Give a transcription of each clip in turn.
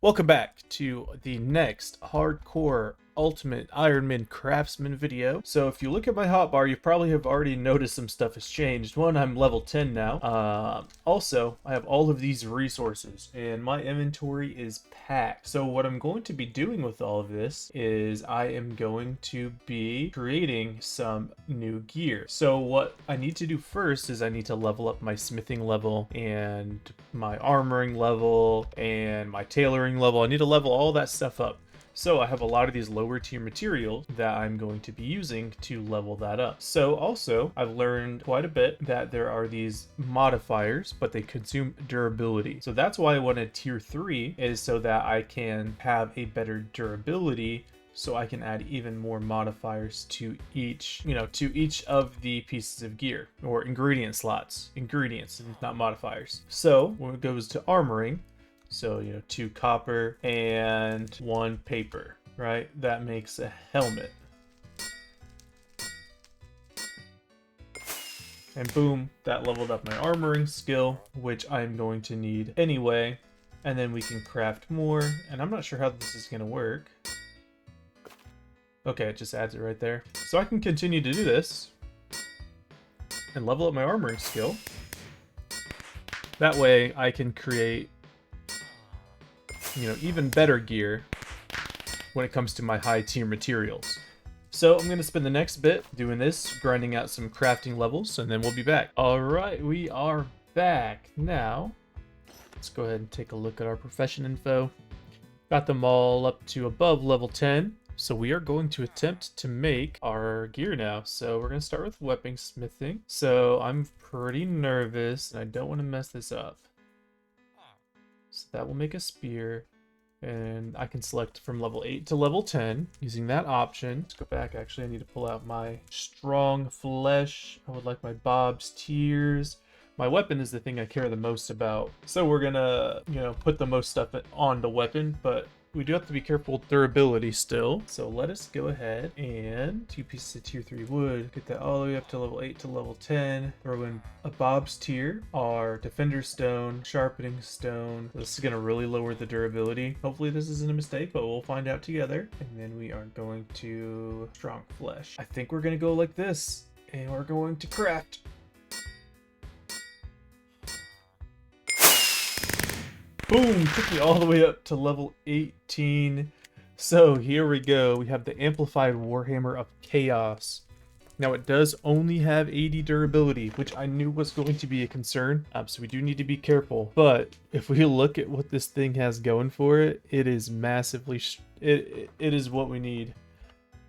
Welcome back to the next hardcore ultimate Ironman craftsman video. So if you look at my hotbar, you probably have already noticed some stuff has changed. One, I'm level 10 now. Also, I have all of these resources and my inventory is packed. So what I'm going to be doing with all of this is I am going to be creating some new gear. So what I need to do first is I need to level up my smithing level and my armoring level and my tailoring level. I need to level all that stuff up. So I have a lot of these lower tier materials that I'm going to be using to level that up. So also I've learned quite a bit that there are these modifiers, but they consume durability. So that's why I wanted tier 3 is so that I can have a better durability, so I can add even more modifiers to each, to each of the pieces of gear or ingredient slots. Ingredients, not modifiers. So when it goes to armoring, so 2 copper and 1 paper, right? That makes a helmet. And boom, that leveled up my armoring skill, which I'm going to need anyway. And then we can craft more, and I'm not sure how this is gonna work. Okay, it just adds it right there. So I can continue to do this and level up my armoring skill. That way I can create, even better gear when it comes to my high tier materials. So I'm going to spend the next bit doing this, grinding out some crafting levels, and then we'll be back. All right, we are back. Now, let's go ahead and take a look at our profession info. Got them all up to above level 10. So we are going to attempt to make our gear now. So we're going to start with weapon smithing. So I'm pretty nervous and I don't want to mess this up. So that will make a spear. And I can select from level 8 to level 10 using that option. Let's go back. Actually, I need to pull out my strong flesh. I would like my Bob's tears. My weapon is the thing I care the most about. So we're gonna, put the most stuff on the weapon, but we do have to be careful with durability still. So let us go ahead and 2 pieces of tier 3 wood. Get that all the way up to level 8 to level 10. Throw in a Bob's tier, our defender stone, sharpening stone. This is gonna really lower the durability. Hopefully this isn't a mistake, but we'll find out together. And then we are going to strong flesh. I think we're gonna go like this, and we're going to craft. Boom! Took me all the way up to level 18. So here we go. We have the amplified Warhammer of Chaos. Now it does only have 80 durability, which I knew was going to be a concern. So we do need to be careful. But if we look at what this thing has going for it, it is massively... It is what we need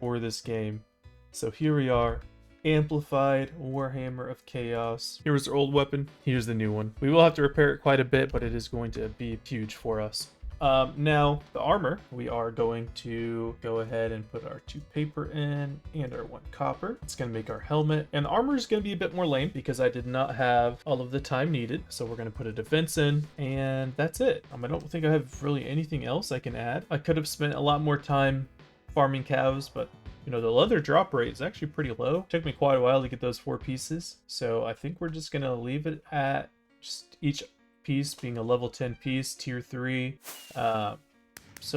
for this game. So here we are. Amplified Warhammer of Chaos. Here's our old weapon. Here's the new one. We will have to repair it quite a bit, but it is going to be huge for us. Now, the armor, we are going to go ahead and put our 2 paper in and our 1 copper. It's going to make our helmet. And the armor is going to be a bit more lame because I did not have all of the time needed. So we're going to put a defense in, and that's it. I don't think I have really anything else I can add. I could have spent a lot more time farming cows, but the leather drop rate is actually pretty low. It took me quite a while to get those 4 pieces. So I think we're just going to leave it at just each piece being a level 10 piece, tier 3. So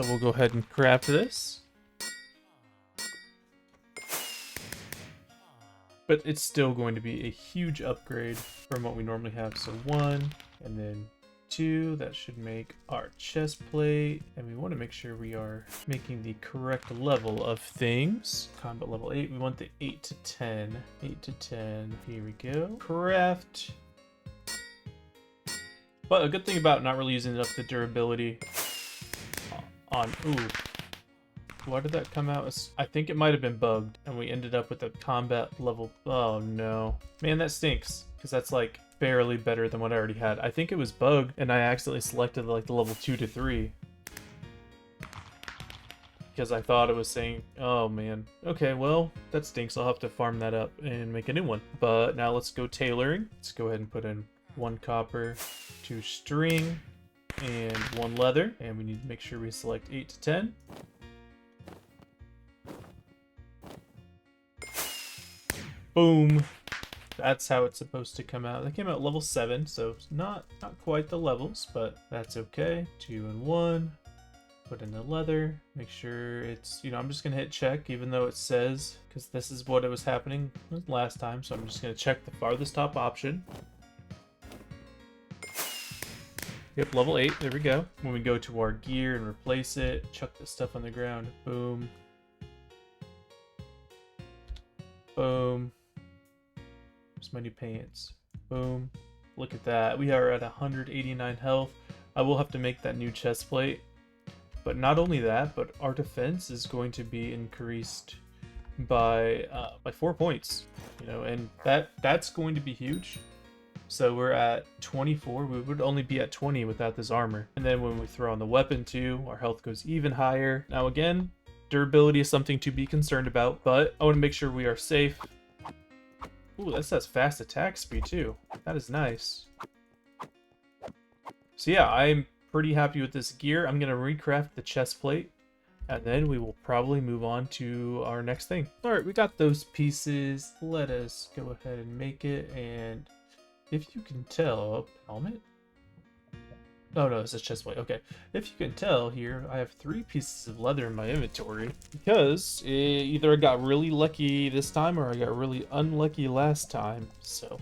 we'll go ahead and craft this. But it's still going to be a huge upgrade from what we normally have. So 1 and then 2, that should make our chest plate, and we want to make sure we are making the correct level of things. Combat level 8, we want the 8 to 10. 8 to 10, here we go. Craft. But a good thing about not really using up the durability on, ooh, why did that come out as, I think it might have been bugged, and we ended up with a combat level, oh no. Man, that stinks, because that's like barely better than what I already had. I think it was bugged and I accidentally selected like the level 2 to 3 because I thought it was saying, oh man, okay, well that stinks. I'll have to farm that up and make a new one. But now let's go tailoring. Let's go ahead and put in 1 copper, 2 string, and 1 leather, and we need to make sure we select 8 to 10. Boom. That's how it's supposed to come out. They came out level 7, so it's not quite the levels, but that's okay. 2 and 1. put in the leather, make sure it's, you know, I'm just gonna hit check even though it says, because this is what it was happening last time, so I'm just gonna check the farthest top option. Yep, level 8, there we go. When we go to our gear and replace it, chuck the stuff on the ground, boom. Boom. There's my new pants. Boom. Look at that. We are at 189 health. I will have to make that new chest plate. But not only that, but our defense is going to be increased by 4 points. You know, and that's going to be huge. So we're at 24. We would only be at 20 without this armor. And then when we throw on the weapon too, our health goes even higher. Now again, durability is something to be concerned about, but I want to make sure we are safe. Ooh, that says fast attack speed too. That is nice. So yeah, I'm pretty happy with this gear. I'm going to recraft the chest plate, and then we will probably move on to our next thing. Alright, we got those pieces. Let us go ahead and make it, and if you can tell, helmet? Oh no, it's a chest plate. Okay. If you can tell here, I have 3 pieces of leather in my inventory because either I got really lucky this time or I got really unlucky last time. So,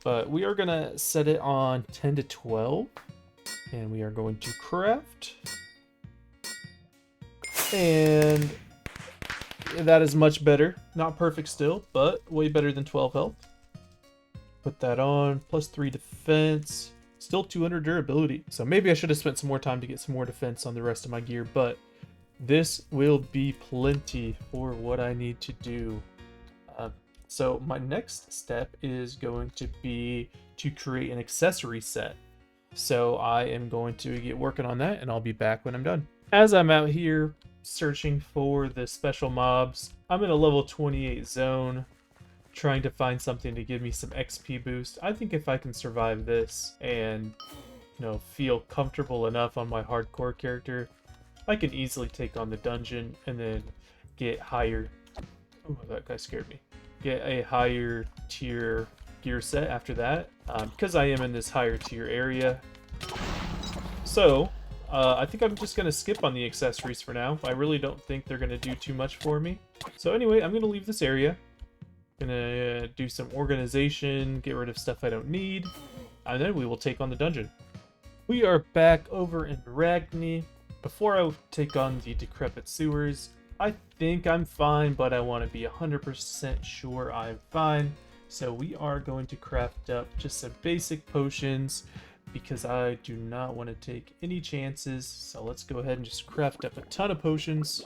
but we are gonna set it on 10 to 12, and we are going to craft. And that is much better. Not perfect still, but way better than 12 health. Put that on, plus 3 defense. Still 200 durability. So maybe I should have spent some more time to get some more defense on the rest of my gear, but this will be plenty for what I need to do. So my next step is going to be to create an accessory set. So I am going to get working on that, and I'll be back when I'm done. As I'm out here searching for the special mobs, I'm in a level 28 zone, trying to find something to give me some XP boost. I think if I can survive this and, you know, feel comfortable enough on my hardcore character, I can easily take on the dungeon and then get higher. Oh, that guy scared me. Get a higher tier gear set after that, because I am in this higher tier area. So I think I'm just gonna skip on the accessories for now. I really don't think they're gonna do too much for me. So anyway, I'm gonna leave this area. Gonna do some organization, get rid of stuff I don't need, and then we will take on the dungeon. We are back over in Ragni. Before I take on the decrepit sewers, I think I'm fine, but I want to be 100% sure I'm fine. So we are going to craft up just some basic potions because I do not want to take any chances. So let's go ahead and just craft up a ton of potions.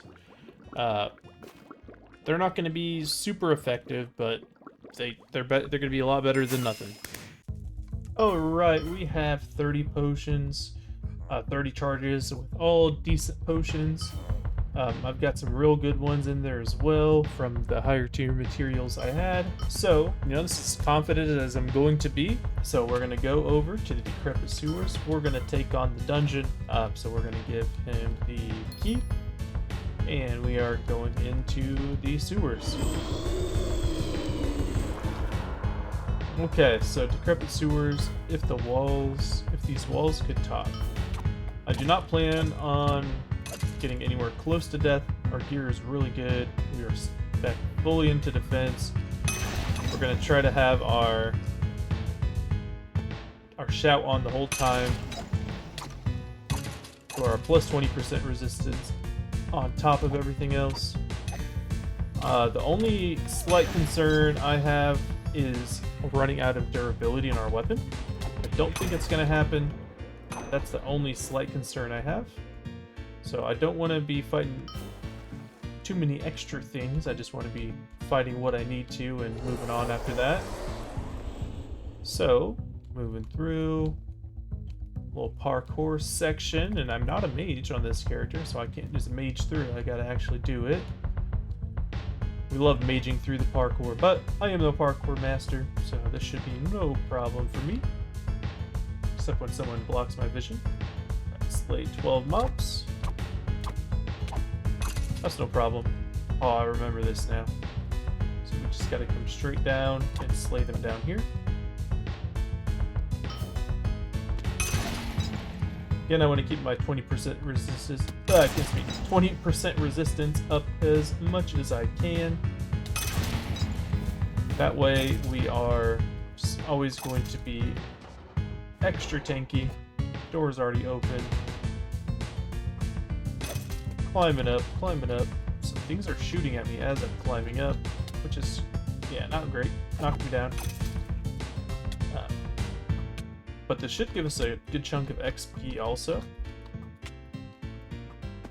They're not going to be super effective, but they're going to be a lot better than nothing. Alright, we have 30 potions, 30 charges with all decent potions. I've got some real good ones in there as well from the higher tier materials I had. So, you know, this is as confident as I'm going to be. So we're going to go over to the decrepit sewers. We're going to take on the dungeon. So we're going to give him the key. And we are going into the sewers. Okay, so decrepit sewers, if these walls could talk. I do not plan on getting anywhere close to death. Our gear is really good. We are back fully into defense. We're gonna try to have our shout on the whole time for our plus 20% resistance on top of everything else. The only slight concern I have is running out of durability in our weapon. I don't think it's going to happen. That's the only slight concern I have. So I don't want to be fighting too many extra things. I just want to be fighting what I need to and moving on after that. So, moving through. Little parkour section, and I'm not a mage on this character, so I can't just mage through. I gotta actually do it. We love maging through the parkour, but I am no parkour master, so this should be no problem for me. Except when someone blocks my vision. Right, slay 12 mobs. That's no problem. Oh, I remember this now. So we just gotta come straight down and slay them down here. Again, I want to keep my 20% resistance, against me, 20% resistance up as much as I can. That way we are always going to be extra tanky. Door's already open. Climbing up, climbing up. Some things are shooting at me as I'm climbing up, which is, yeah, not great. Knocked me down. But this should give us a good chunk of XP also.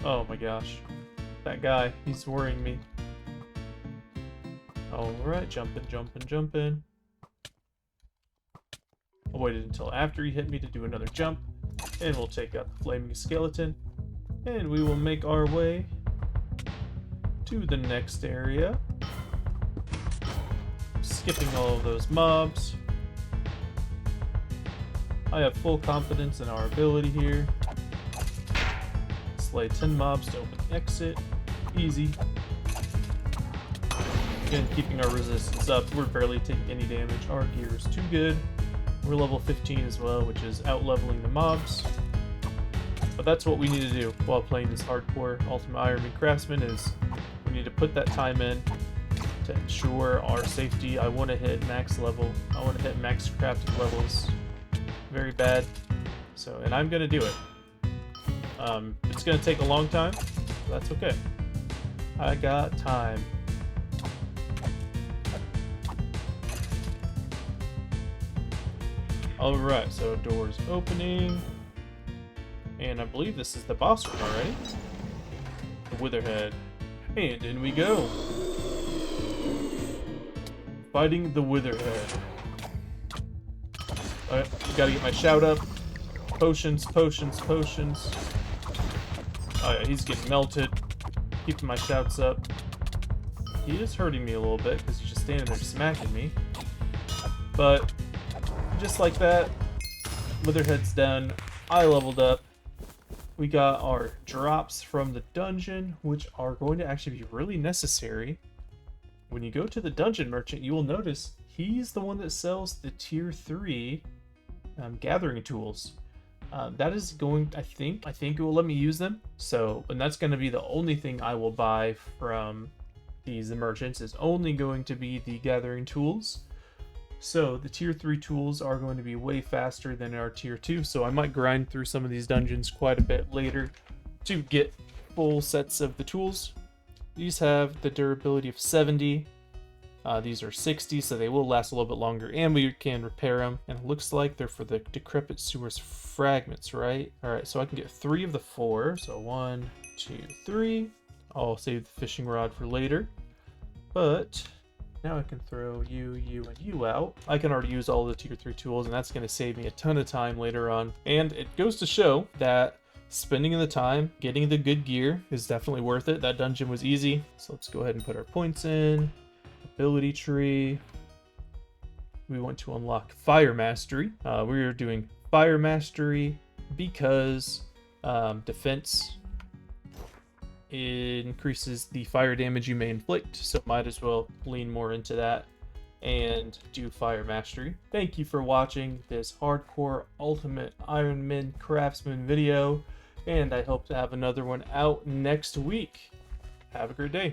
Oh my gosh. That guy, he's worrying me. Alright, jumping, jumping, jumping. I waited until after he hit me to do another jump. And we'll take out the flaming skeleton. And we will make our way to the next area. Skipping all of those mobs. I have full confidence in our ability here. Slay 10 mobs to open the exit. Easy. Again, keeping our resistance up. We're barely taking any damage. Our gear is too good. We're level 15 as well, which is out-leveling the mobs. But that's what we need to do while playing this hardcore Ultimate Ironman Craftsman is we need to put that time in to ensure our safety. I want to hit max level. I want to hit max crafting levels. Very bad. So, and I'm gonna do it. It's gonna take a long time, but that's okay. I got time. Alright, so doors opening. And I believe this is the boss room already. The Witherhead. And in we go. Fighting the Witherhead. Alright, gotta get my shout up. Potions, potions, potions. Oh yeah, he's getting melted. Keeping my shouts up. He is hurting me a little bit because he's just standing there smacking me. But just like that, Witherhead's done. I leveled up. We got our drops from the dungeon, which are going to actually be really necessary. When you go to the dungeon merchant, you will notice he's the one that sells the tier 3 gathering tools. That is going, I think it will let me use them. So, and that's going to be the only thing I will buy from these merchants is only going to be the gathering tools. So the tier 3 tools are going to be way faster than our tier 2. So I might grind through some of these dungeons quite a bit later to get full sets of the tools. These have the durability of 70. These are 60, so they will last a little bit longer, and we can repair them. And it looks like they're for the decrepit sewers fragments, right? All right, so I can get 3 of the 4. So 1, 2, 3. I'll save the fishing rod for later. But now I can throw you, and you out. I can already use all the tier 3 tools, and that's going to save me a ton of time later on. And it goes to show that spending the time getting the good gear is definitely worth it. That dungeon was easy. So let's go ahead and put our points in. Ability tree. We want to unlock Fire Mastery. We are doing Fire Mastery because defense increases the fire damage you may inflict, so might as well lean more into that and do Fire Mastery. Thank you for watching this hardcore Ultimate Ironman Craftsman video, and I hope to have another one out next week. Have a great day.